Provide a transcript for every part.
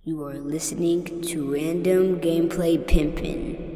You are listening to Random Gameplay Pimpin'.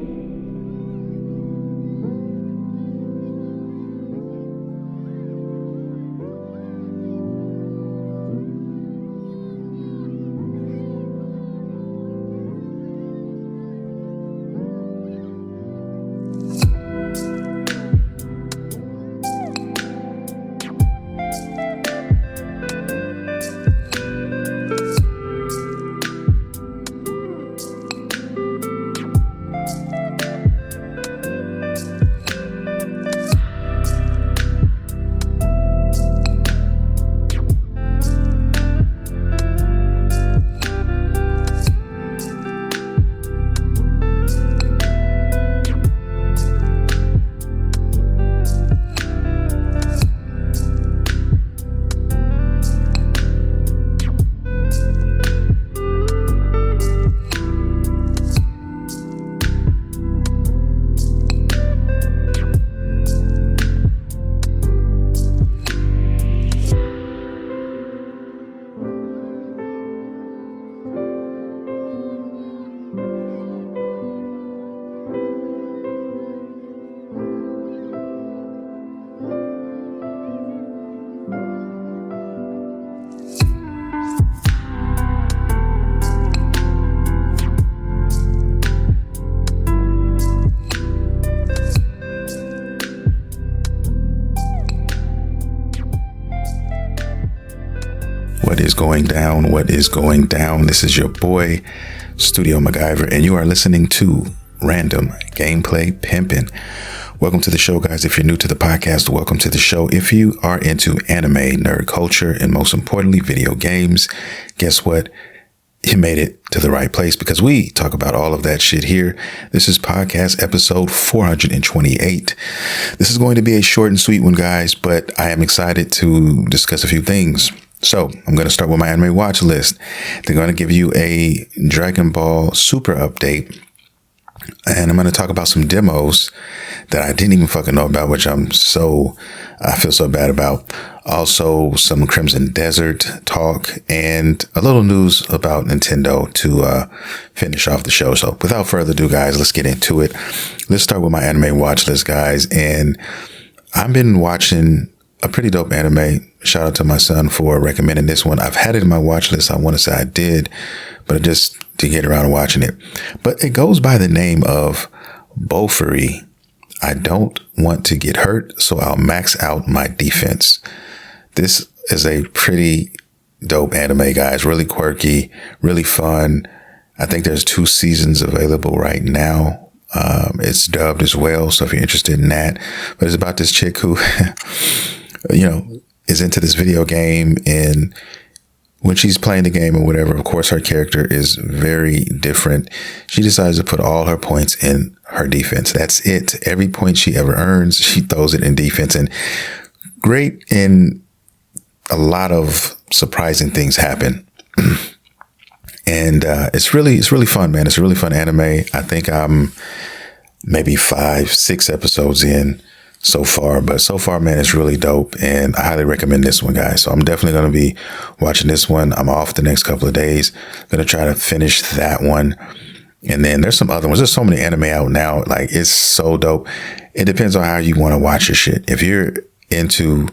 What is going down? What is going down? This is your boy, Studio MacGyver, and you are listening to Random Gameplay Pimpin'. Welcome to the show, guys. If you're new to the podcast, welcome to the show. If you are into anime, nerd culture, and most importantly, video games, guess what? You made it to the right place because we talk about all of that shit here. This is podcast episode 428. This is going to be a short and sweet one, guys, but I am excited to discuss a few things. So I'm going to start with my anime watch list. They're going to give you a Dragon Ball Super update. And I'm going to talk about some demos that I didn't even fucking know about, which I feel so bad about. Also some Crimson Desert talk and a little news about Nintendo to finish off the show. So without further ado, guys, let's get into it. Let's start with my anime watch list, guys. And I've been watching a pretty dope anime. Shout out to my son for recommending this one. I've had it in my watch list. I want to say I did, but I just didn't get around to watching it. But it goes by the name of Bofuri. I don't want to get hurt, so I'll max out my defense. This is a pretty dope anime, guys. Really quirky, really fun. I think there's 2 seasons available right now. It's dubbed as well, so if you're interested in that. But it's about this chick who, is into this video game, and when she's playing the game or whatever, of course, her character is very different. She decides to put all her points in her defense. That's it. Every point she ever earns, she throws it in defense, and great. And a lot of surprising things happen. And it's really fun, man. It's a really fun anime. I think I'm maybe 5-6 episodes in so far, but so far, man, it's really dope, and I highly recommend this one, guys. So I'm definitely going to be watching this one. I'm off the next couple of days. Going to try to finish that one, and then there's some other ones. There's so many anime out now. Like, it's so dope. It depends on how you want to watch your shit. If you're into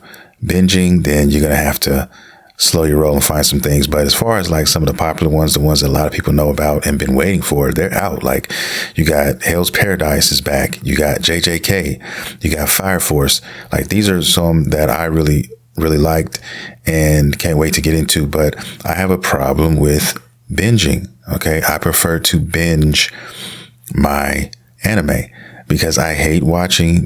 binging, then you're going to have to slow your roll and find some things. But as far as like some of the popular ones, the ones that a lot of people know about and been waiting for, they're out. Like, you got Hell's Paradise is back. You got JJK. You got Fire Force. Like, these are some that I really, really liked and can't wait to get into. But I have a problem with binging. Okay. I prefer to binge my anime, because I hate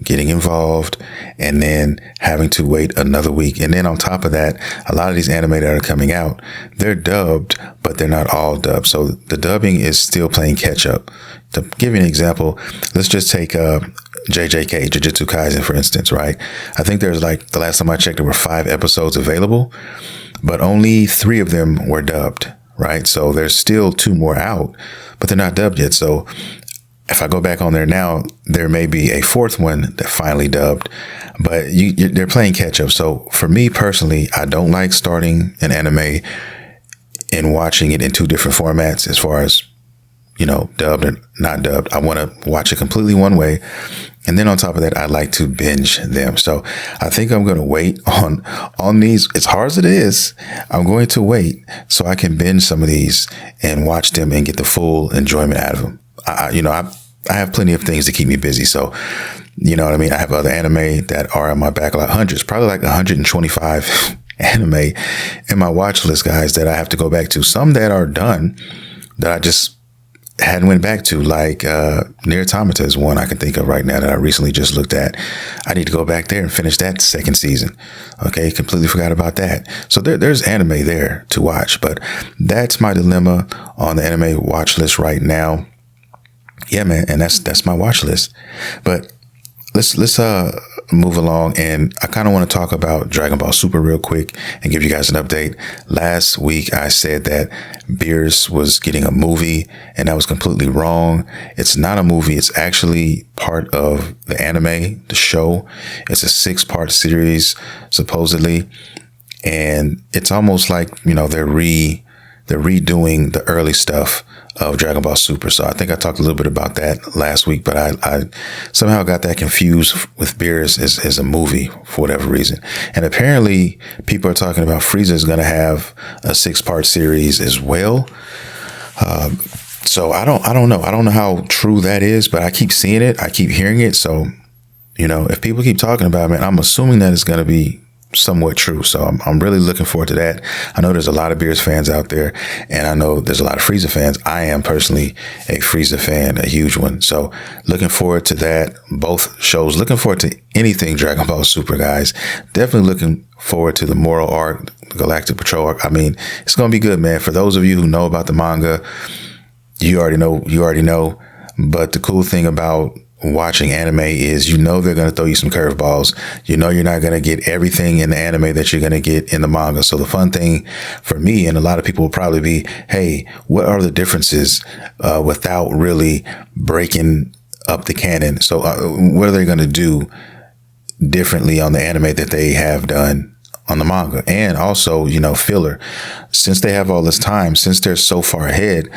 getting involved, and then having to wait another week. And then on top of that, a lot of these anime that are coming out, they're dubbed, but they're not all dubbed. So the dubbing is still playing catch up. To give you an example, let's just take JJK, Jujutsu Kaisen, for instance, right? I think there's, like, the last time I checked, there were 5 episodes available, but only 3 of them were dubbed, right? So there's still 2 more out, but they're not dubbed yet. So if I go back on there now, there may be a 4th one that finally dubbed, but they're playing catch up. So for me personally, I don't like starting an anime in watching it in two different formats as far as, dubbed and not dubbed. I want to watch it completely one way. And then on top of that, I like to binge them. So I think I'm going to wait on these. As hard as it is, I'm going to wait so I can binge some of these and watch them and get the full enjoyment out of them. I have plenty of things to keep me busy. So, you know what I mean? I have other anime that are on my backlog, hundreds, probably like 125 anime in my watch list, guys, that I have to go back to. Some that are done that I just hadn't went back to, like Nier Automata is one I can think of right now that I recently just looked at. I need to go back there and finish that second season. Okay, completely forgot about that. So there's anime there to watch, but that's my dilemma on the anime watch list right now. Yeah, man, and that's my watch list. But let's move along, and I kind of want to talk about Dragon Ball Super real quick and give you guys an update. Last week I said that Beerus was getting a movie, and that was completely wrong. It's not a movie. It's actually part of the anime, the show. It's a 6-part series supposedly, and it's almost like, they're redoing the early stuff of Dragon Ball Super. So I think I talked a little bit about that last week, but I somehow got that confused with Beerus as a movie for whatever reason. And apparently people are talking about Frieza is going to have a 6-part series as well. So I don't know. I don't know how true that is, but I keep seeing it. I keep hearing it. So, if people keep talking about it, man, I'm assuming that it's going to be somewhat true. So I'm really looking forward to that. I know there's a lot of Beerus fans out there, and I know there's a lot of Frieza fans. I am personally a Frieza fan, a huge one. So looking forward to that. Both shows. Looking forward to anything Dragon Ball Super, guys. Definitely looking forward to the Moral arc, the Galactic Patrol arc. I mean, it's going to be good, man. For those of you who know about the manga, you already know. But the cool thing about watching anime is, they're going to throw you some curveballs. You're not going to get everything in the anime that you're going to get in the manga. So the fun thing for me and a lot of people will probably be, hey, what are the differences without really breaking up the canon? So what are they going to do differently on the anime that they have done on the manga? And also, filler. Since they have all this time, since they're so far ahead,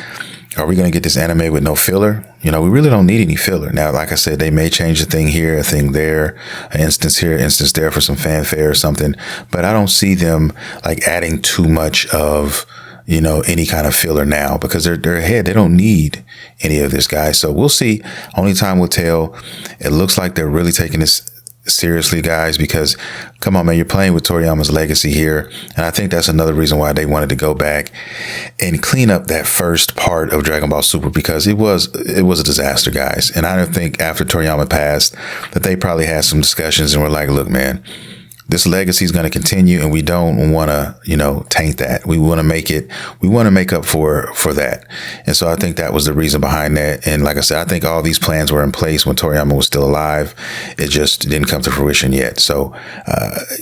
are we going to get this anime with no filler? We really don't need any filler. Now, like I said, they may change a thing here, a thing there, an instance here, instance there for some fanfare or something. But I don't see them like adding too much of, any kind of filler now, because they're ahead. They don't need any of this, guys. So we'll see. Only time will tell. It looks like they're really taking this seriously, guys, because come on, man, you're playing with Toriyama's legacy here. And I think that's another reason why they wanted to go back and clean up that first part of Dragon Ball Super, because it was a disaster, guys. And I don't think after Toriyama passed that they probably had some discussions and were like, look, man, this legacy is going to continue, and we don't want to, taint that. We want to make up for that. And so I think that was the reason behind that. And like I said, I think all these plans were in place when Toriyama was still alive. It just didn't come to fruition yet. So,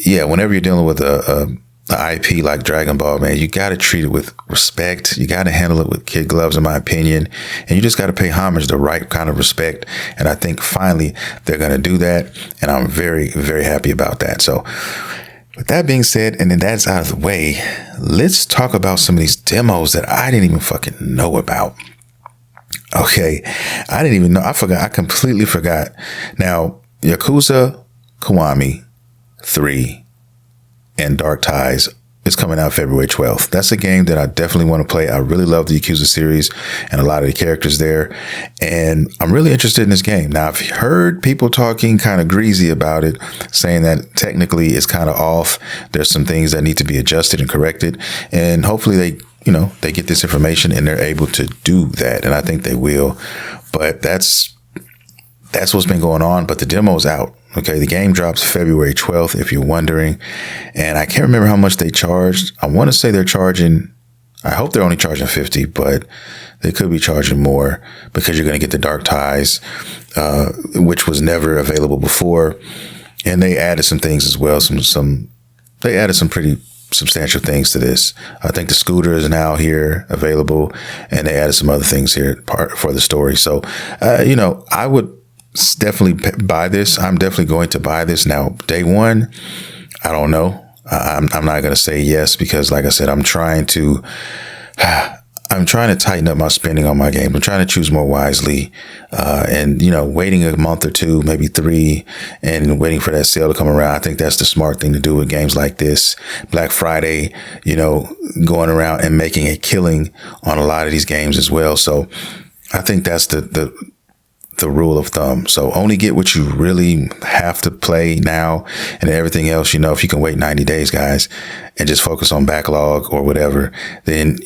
whenever you're dealing with a IP like Dragon Ball, man, you got to treat it with respect. You got to handle it with kid gloves, in my opinion. And you just got to pay homage, the right kind of respect. And I think finally they're going to do that. And I'm very, very happy about that. So with that being said, and then that's out of the way, let's talk about some of these demos that I didn't even fucking know about. Okay. I didn't even know. I forgot. I completely forgot. Now, Yakuza Kiwami 3 and Dark Ties is coming out February 12th. That's a game that I definitely want to play. I really love the Yakuza series and a lot of the characters there. And I'm really interested in this game. Now, I've heard people talking kind of greasy about it, saying that technically it's kind of off. There's some things that need to be adjusted and corrected. And hopefully they get this information and they're able to do that. And I think they will. But that's what's been going on. But the demo's out. Okay, the game drops February 12th, if you're wondering. And I can't remember how much they charged. I want to say they're charging, I hope they're only charging $50, but they could be charging more because you're going to get the Dark Ties, which was never available before. And they added some things as well. They added some pretty substantial things to this. I think the scooter is now here available, and they added some other things here for the story. So, I would definitely buy this. I'm definitely going to buy this. Now, day one, I don't know. I'm not going to say yes because, like I said, I'm trying to I'm trying to tighten up my spending on my game. I'm trying to choose more wisely, and waiting a month or two, maybe 3, and waiting for that sale to come around. I think that's the smart thing to do with games like this. Black Friday, going around and making a killing on a lot of these games as well. So I think that's the rule of thumb. So only get what you really have to play now, and everything else, if you can wait 90 days, guys, and just focus on backlog or whatever, then,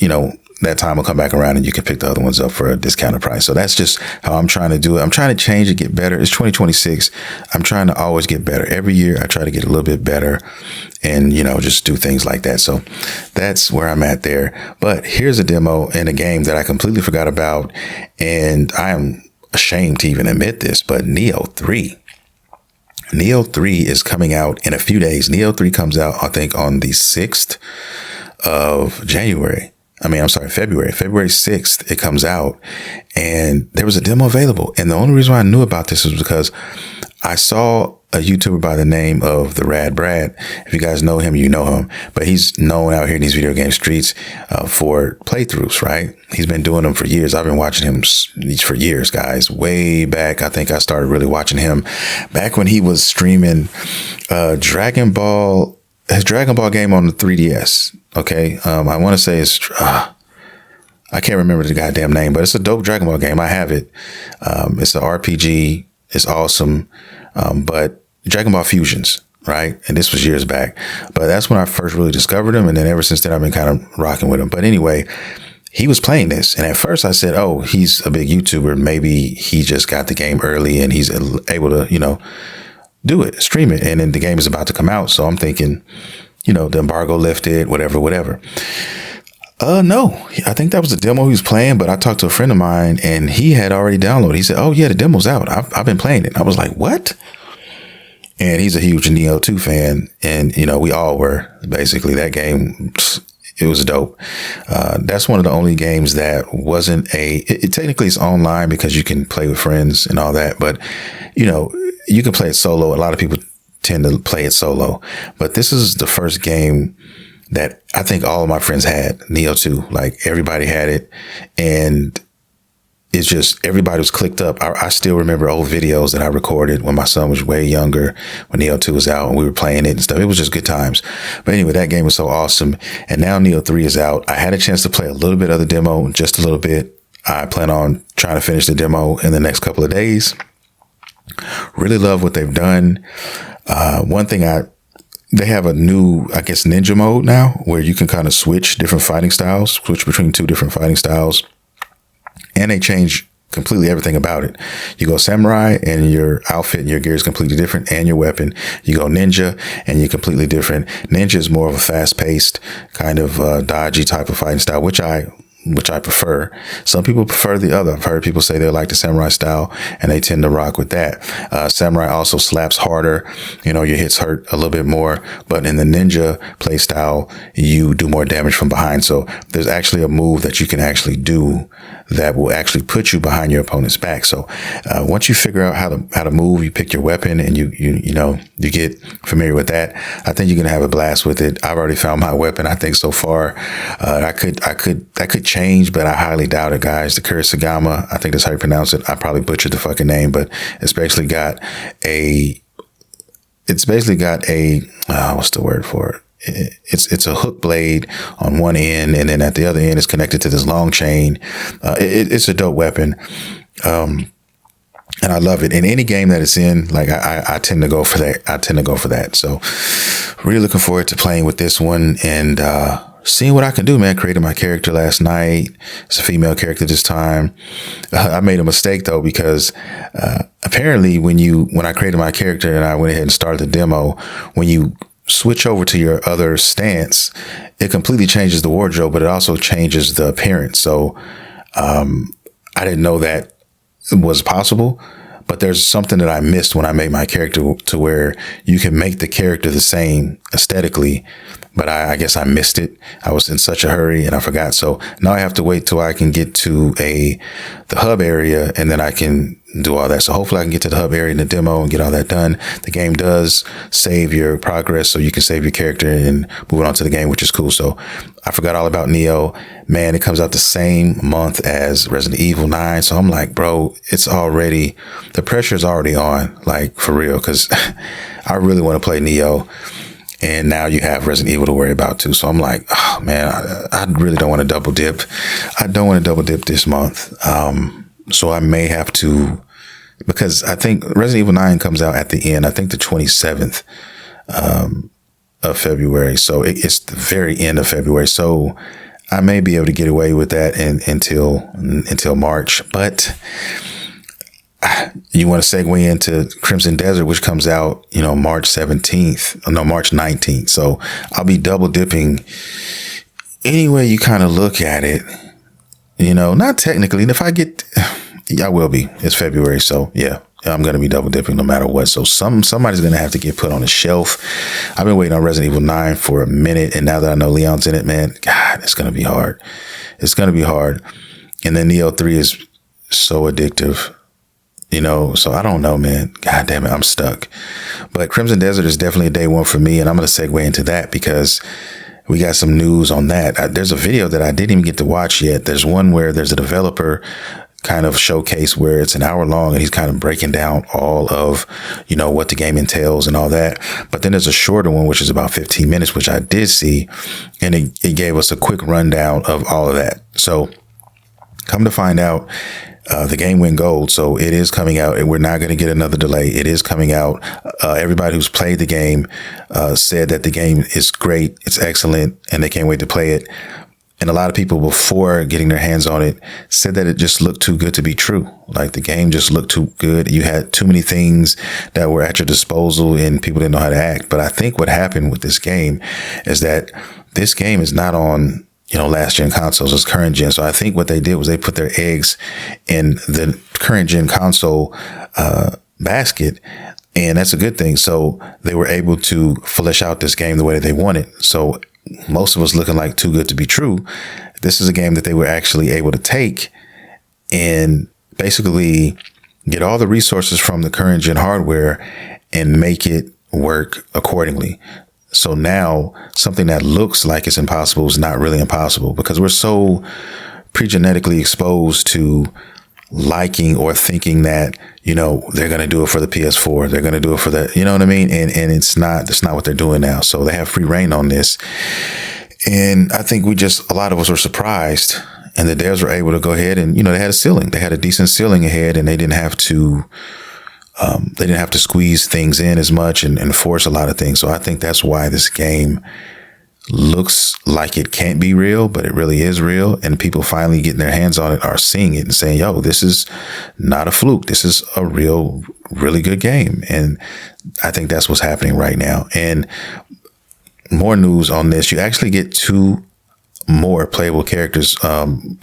that time will come back around and you can pick the other ones up for a discounted price. So that's just how I'm trying to do it. I'm trying to change and get better. It's 2026. I'm trying to always get better. Every year I try to get a little bit better and, just do things like that. So that's where I'm at there. But here's a demo in a game that I completely forgot about. And I am ashamed to even admit this, but Nioh 3. Nioh 3 is coming out in a few days. Nioh 3 comes out, I think, on the 6th of January. February 6th, it comes out, and there was a demo available. And the only reason why I knew about this was because I saw a YouTuber by the name of The Rad Brad. If you guys know him, you know him, but he's known out here in these video game streets for playthroughs, right? He's been doing them for years. I've been watching him for years, guys, way back. I think I started really watching him back when he was streaming his Dragon Ball game on the 3DS. Okay. I want to say I can't remember the goddamn name, but it's a dope Dragon Ball game. I have it. It's an RPG. It's awesome. But Dragon Ball Fusions, right? And this was years back, but that's when I first really discovered him. And then ever since then, I've been kind of rocking with him. But anyway, he was playing this. And at first I said, oh, he's a big YouTuber. Maybe he just got the game early and he's able to, do it, stream it. And then the game is about to come out. So I'm thinking, the embargo lifted, whatever. No, I think that was the demo he was playing, but I talked to a friend of mine and he had already downloaded. He said, oh yeah, the demo's out. I've been playing it. I was like, what? And he's a huge Nioh 2 fan. And, we all were. Basically, that game, it was dope. That's one of the only games that wasn't it technically it's online because you can play with friends and all that. But, you can play it solo. A lot of people tend to play it solo. But this is the first game that I think all of my friends had, Nioh 2. Like, everybody had it. And it's just, everybody was clicked up. I still remember old videos that I recorded when my son was way younger, when Nioh 2 was out and we were playing it and stuff. It was just good times. But anyway, that game was so awesome. And now Nioh 3 is out. I had a chance to play a little bit of the demo, just a little bit. I plan on trying to finish the demo in the next couple of days. Really love what they've done. One thing they have a new, I guess, ninja mode now where you can kind of switch different fighting styles, switch between 2 different fighting styles. And they change completely everything about it. You go samurai and your outfit and your gear is completely different, and your weapon. You go ninja and you're completely different. Ninja is more of a fast paced kind of dodgy type of fighting style, which I prefer. Some people prefer the other. I've heard people say they like the samurai style and they tend to rock with that. Samurai also slaps harder. Your hits hurt a little bit more, but in the ninja play style, you do more damage from behind. So there's actually a move that you can actually do that will actually put you behind your opponent's back. So once you figure out how to move, you pick your weapon and you get familiar with that. I think you're going to have a blast with it. I've already found my weapon. I think so far, that could change, but I highly doubt it, guys. The Kurosagama, I think that's how you pronounce it. I probably butchered the fucking name, but it's basically got a what's the word for it? It's a hook blade on one end, and then at the other end is connected to this long chain. It's a dope weapon. And I love it. In any game that it's in, like I tend to go for that. So really looking forward to playing with this one and, seeing what I can do, man. Created my character last night. It's a female character this time. I made a mistake though, because, apparently when I created my character and I went ahead and started the demo, when you switch over to your other stance, it completely changes the wardrobe, but it also changes the appearance. So, I didn't know that was possible, but there's something that I missed when I made my character to where you can make the character the same aesthetically, but I guess I missed it. I was in such a hurry and I forgot. So now I have to wait till I can get to the hub area, and then I can do all that. So hopefully I can get to the hub area in the demo and get all that done. The game does save your progress, so you can save your character and move on to the game, which is cool. So I forgot all about Neo. Man, it comes out the same month as Resident Evil 9. So I'm like, bro, the pressure is already on, like, for real, because I really want to play Neo. And now you have Resident Evil to worry about too. So I'm like, oh man, I really don't want to double dip. I don't want to double dip this month. So I may have to, because I think Resident Evil 9 comes out at the end, I think the 27th of February. So it's the very end of February. So I may be able to get away with that until March. But you want to segue into Crimson Desert, which comes out, March 19th. So I'll be double dipping any way you kind of look at it. Not technically. And if I get, I will be. It's February. So yeah, I'm going to be double dipping no matter what. So somebody's going to have to get put on a shelf. I've been waiting on Resident Evil 9 for a minute. And now that I know Leon's in it, man, God, it's going to be hard. It's going to be hard. And then Neo 3 is so addictive, so I don't know, man. God damn it. I'm stuck. But Crimson Desert is definitely a day one for me. And I'm going to segue into that because we got some news on that. There's a video that I didn't even get to watch yet. There's one where there's a developer kind of showcase where it's an hour long and he's kind of breaking down all of, what the game entails and all that. But then there's a shorter one, which is about 15 minutes, which I did see. And it gave us a quick rundown of all of that. So come to find out, the game went gold. So it is coming out and we're not going to get another delay. It is coming out. Everybody who's played the game said that the game is great. It's excellent and they can't wait to play it. And a lot of people before getting their hands on it said that it just looked too good to be true. Like the game just looked too good. You had too many things that were at your disposal and people didn't know how to act. But I think what happened with this game is that this game is not on last gen consoles, it's current gen. So I think what they did was they put their eggs in the current gen console basket, and that's a good thing. So they were able to flesh out this game the way that they wanted. So most of us looking like too good to be true. This is a game that they were actually able to take and basically get all the resources from the current gen hardware and make it work accordingly. So now something that looks like it's impossible is not really impossible because we're so pre-genetically exposed to liking or thinking that, they're going to do it for the PS4. They're going to do it for the, you know what I mean? And that's not what they're doing now. So they have free reign on this. And I think a lot of us were surprised and the devs were able to go ahead and, they had a ceiling. They had a decent ceiling ahead and they didn't have to squeeze things in as much and force a lot of things. So I think that's why this game looks like it can't be real, but it really is real. And people finally getting their hands on it are seeing it and saying, yo, this is not a fluke. This is a really good game. And I think that's what's happening right now. And more news on this. You actually get 2 more playable characters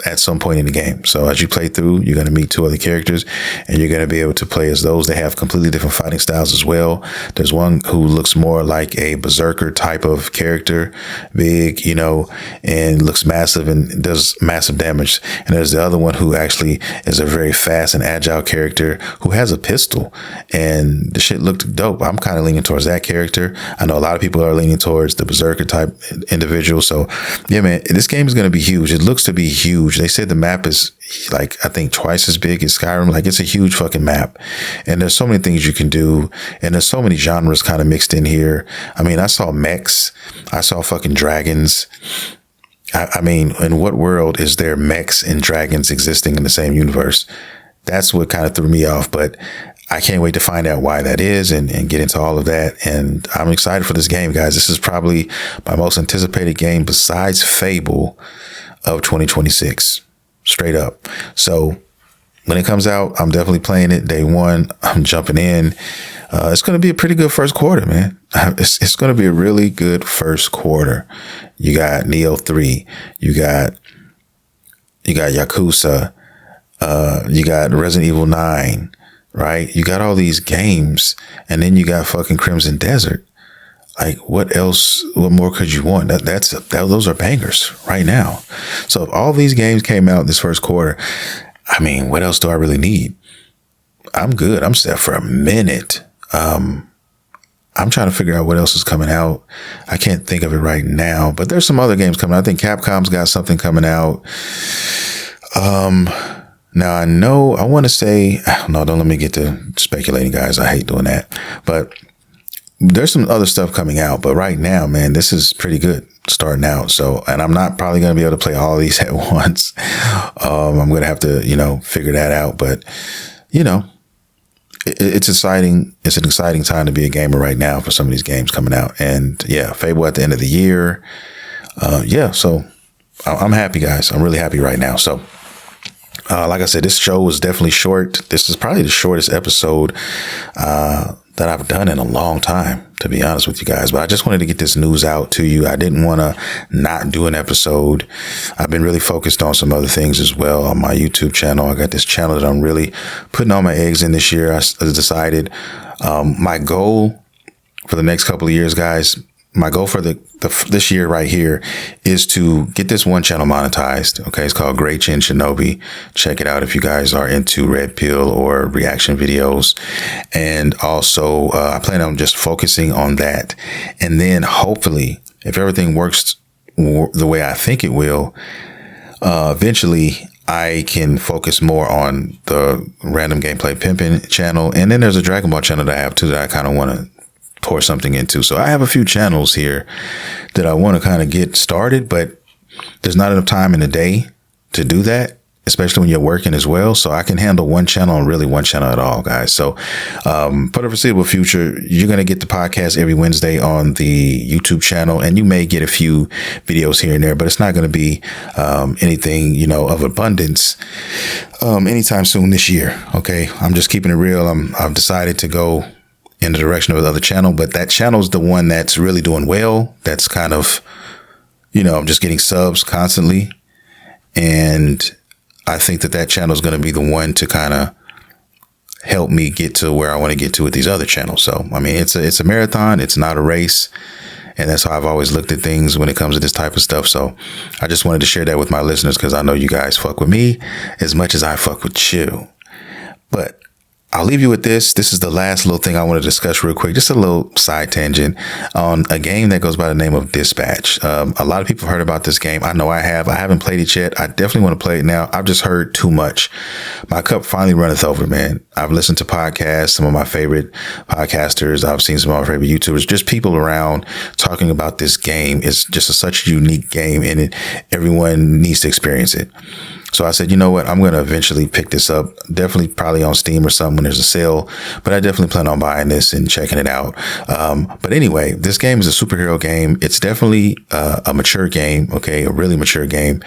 at some point in the game. So as you play through, you're going to meet 2 other characters and you're going to be able to play as those. They have completely different fighting styles as well. There's one who looks more like a berserker type of character, big, and looks massive and does massive damage. And there's the other one who actually is a very fast and agile character who has a pistol, and the shit looked dope. I'm kind of leaning towards that character. I know a lot of people are leaning towards the berserker type individual. So yeah, man, this game is going to be huge. It looks to be huge. They said the map is like, I think twice as big as Skyrim. Like it's a huge fucking map. And there's so many things you can do. And there's so many genres kind of mixed in here. I mean, I saw mechs. I saw fucking dragons. I mean, in what world is there mechs and dragons existing in the same universe? That's what kind of threw me off. But I can't wait to find out why that is and get into all of that. And I'm excited for this game, guys. This is probably my most anticipated game besides Fable of 2026. Straight up. So when it comes out, I'm definitely playing it day one. I'm jumping in. It's going to be a pretty good first quarter, man. It's going to be a really good first quarter. You got Neo 3. You got Yakuza. You got Resident Evil 9. Right? You got all these games and then you got fucking Crimson Desert. Like what else, what more could you want? Those are bangers right now. So if all these games came out this first quarter, I mean, what else do I really need? I'm good. I'm set for a minute. I'm trying to figure out what else is coming out. I can't think of it right now, but there's some other games coming out. I think Capcom's got something coming out. Now I know I want to say, no, don't let me get to speculating, guys. I hate doing that, but there's some other stuff coming out. But right now, man, this is pretty good starting out. So, and I'm not probably going to be able to play all these at once. I'm going to have to, figure that out. But, it's exciting. It's an exciting time to be a gamer right now for some of these games coming out. And yeah, Fable at the end of the year. So I'm happy, guys. I'm really happy right now. So, like I said, this show was definitely short. This is probably the shortest episode that I've done in a long time, to be honest with you guys. But I just wanted to get this news out to you. I didn't want to not do an episode. I've been really focused on some other things as well on my YouTube channel. I got this channel that I'm really putting all my eggs in this year. I decided my goal for the next couple of years, guys, my goal for this year right here is to get this one channel monetized. Okay. It's called Great Chin Shinobi. Check it out if you guys are into Red Pill or reaction videos. And also, I plan on just focusing on that. And then hopefully, if everything works the way I think it will, eventually I can focus more on the Random Gameplay Pimpin' channel. And then there's a Dragon Ball channel that I have too that I kind of want to pour something into. So I have a few channels here that I want to kind of get started, but there's not enough time in the day to do that, especially when you're working as well. So I can handle one channel and really one channel at all, guys. So for the foreseeable future, you're going to get the podcast every Wednesday on the YouTube channel, and you may get a few videos here and there, but it's not going to be anything, of abundance anytime soon this year. Okay. I'm just keeping it real. I've decided to go in the direction of the other channel, but that channel is the one that's really doing well. That's kind of, I'm just getting subs constantly. And I think that channel is going to be the one to kind of help me get to where I want to get to with these other channels. So, I mean, it's a marathon. It's not a race. And that's how I've always looked at things when it comes to this type of stuff. So I just wanted to share that with my listeners because I know you guys fuck with me as much as I fuck with you. But I'll leave you with this. This is the last little thing I want to discuss real quick. Just a little side tangent on a game that goes by the name of Dispatch. A lot of people have heard about this game. I know I have. I haven't played it yet. I definitely want to play it now. I've just heard too much. My cup finally runneth over, man. I've listened to podcasts, some of my favorite podcasters. I've seen some of my favorite YouTubers, just people around talking about this game. It's just such a unique game, and everyone needs to experience it. So I said, you know what? I'm going to eventually pick this up. Definitely probably on Steam or something when there's a sale, but I definitely plan on buying this and checking it out. But anyway, this game is a superhero game. It's definitely a mature game. Okay. A really mature game.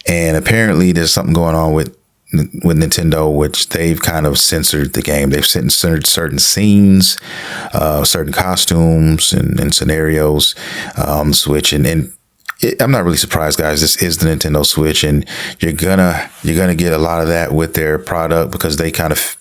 And apparently there's something going on with Nintendo, which they've kind of censored the game. They've censored certain scenes, certain costumes and scenarios on the Switch. And I'm not really surprised, guys. This is the Nintendo Switch, and you're gonna get a lot of that with their product because they kind of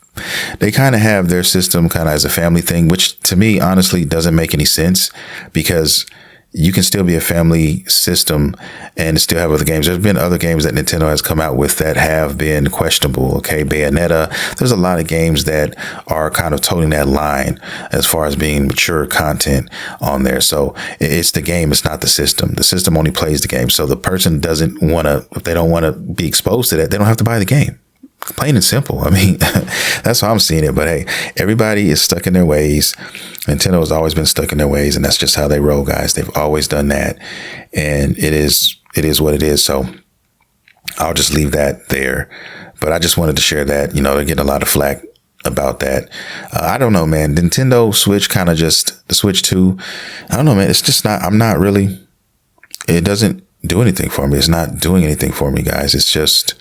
have their system kind of as a family thing, which to me honestly doesn't make any sense because you can still be a family system and still have other games. There's been other games that Nintendo has come out with that have been questionable. Okay, Bayonetta. There's a lot of games that are kind of toting that line as far as being mature content on there. So it's the game. It's not the system. The system only plays the game. So the person doesn't want to, if they don't want to be exposed to that, they don't have to buy the game. Plain and simple. I mean, that's how I'm seeing it. But hey, everybody is stuck in their ways. Nintendo has always been stuck in their ways, and that's just how they roll, guys. They've always done that, and it is what it is. So I'll just leave that there. But I just wanted to share that. They're getting a lot of flack about that. I don't know, man. Nintendo Switch kind of just the Switch 2. I don't know, man. It's just not. I'm not really. It doesn't do anything for me. It's not doing anything for me, guys. It's just.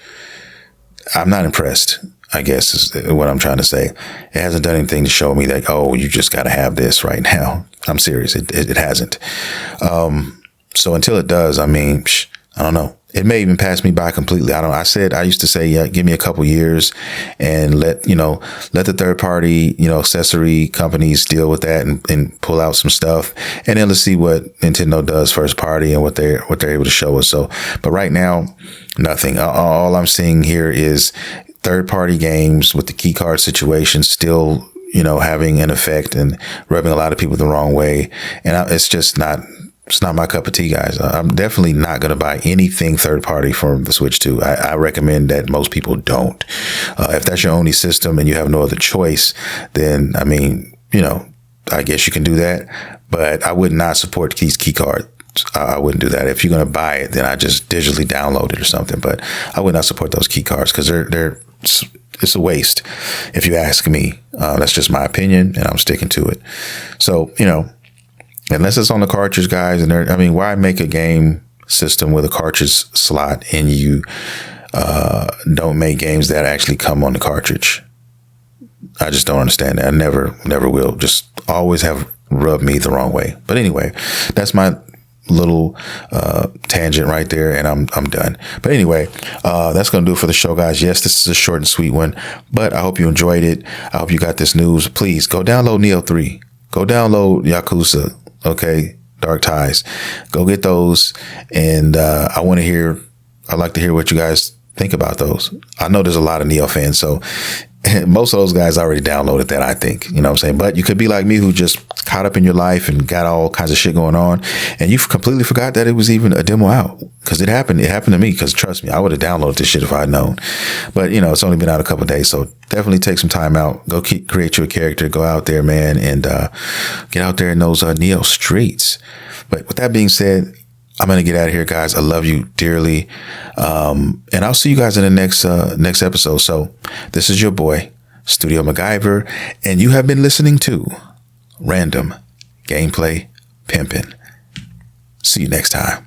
I'm not impressed, I guess is what I'm trying to say. It hasn't done anything to show me that, oh, you just got to have this right now. I'm serious. It hasn't. So until it does, I mean, I don't know. It may even pass me by completely. I used to say, yeah, give me a couple years and let the third party, accessory companies deal with that and pull out some stuff. And then let's see what Nintendo does first party and what they're able to show us. So, but right now, nothing. All I'm seeing here is third-party games with the key card situation still, having an effect and rubbing a lot of people the wrong way. And it's just not. It's not my cup of tea, guys. I'm definitely not going to buy anything third party from the Switch 2. I recommend that most people don't. If that's your only system and you have no other choice, then, I guess you can do that. But I would not support these key cards. I wouldn't do that. If you're going to buy it, then I just digitally download it or something. But I would not support those key cards because it's a waste. If you ask me, that's just my opinion and I'm sticking to it. So, unless it's on the cartridge, guys, and why make a game system with a cartridge slot and you don't make games that actually come on the cartridge? I just don't understand that. I never will. Just always have rubbed me the wrong way. But anyway, that's my little tangent right there, and I'm done. But anyway, that's gonna do it for the show, guys. Yes, this is a short and sweet one, but I hope you enjoyed it. I hope you got this news. Please go download Nioh 3. Go download Yakuza. Okay, Dark Ties. Go get those. And I'd like to hear what you guys think about those. I know there's a lot of Nioh fans, so most of those guys already downloaded that, I think. You know what I'm saying? But you could be like me, who just caught up in your life and got all kinds of shit going on, and you completely forgot that it was even a demo out. Because it happened to me, because trust me, I would have downloaded this shit if I'd known. But, it's only been out a couple of days, so definitely take some time out. Go create you a character. Go out there, man, and get out there in those Nioh streets. But with that being said, I'm going to get out of here, guys. I love you dearly. And I'll see you guys in the next episode. So this is your boy, Studio MacGyver, and you have been listening to Random Gameplay Pimpin'. See you next time.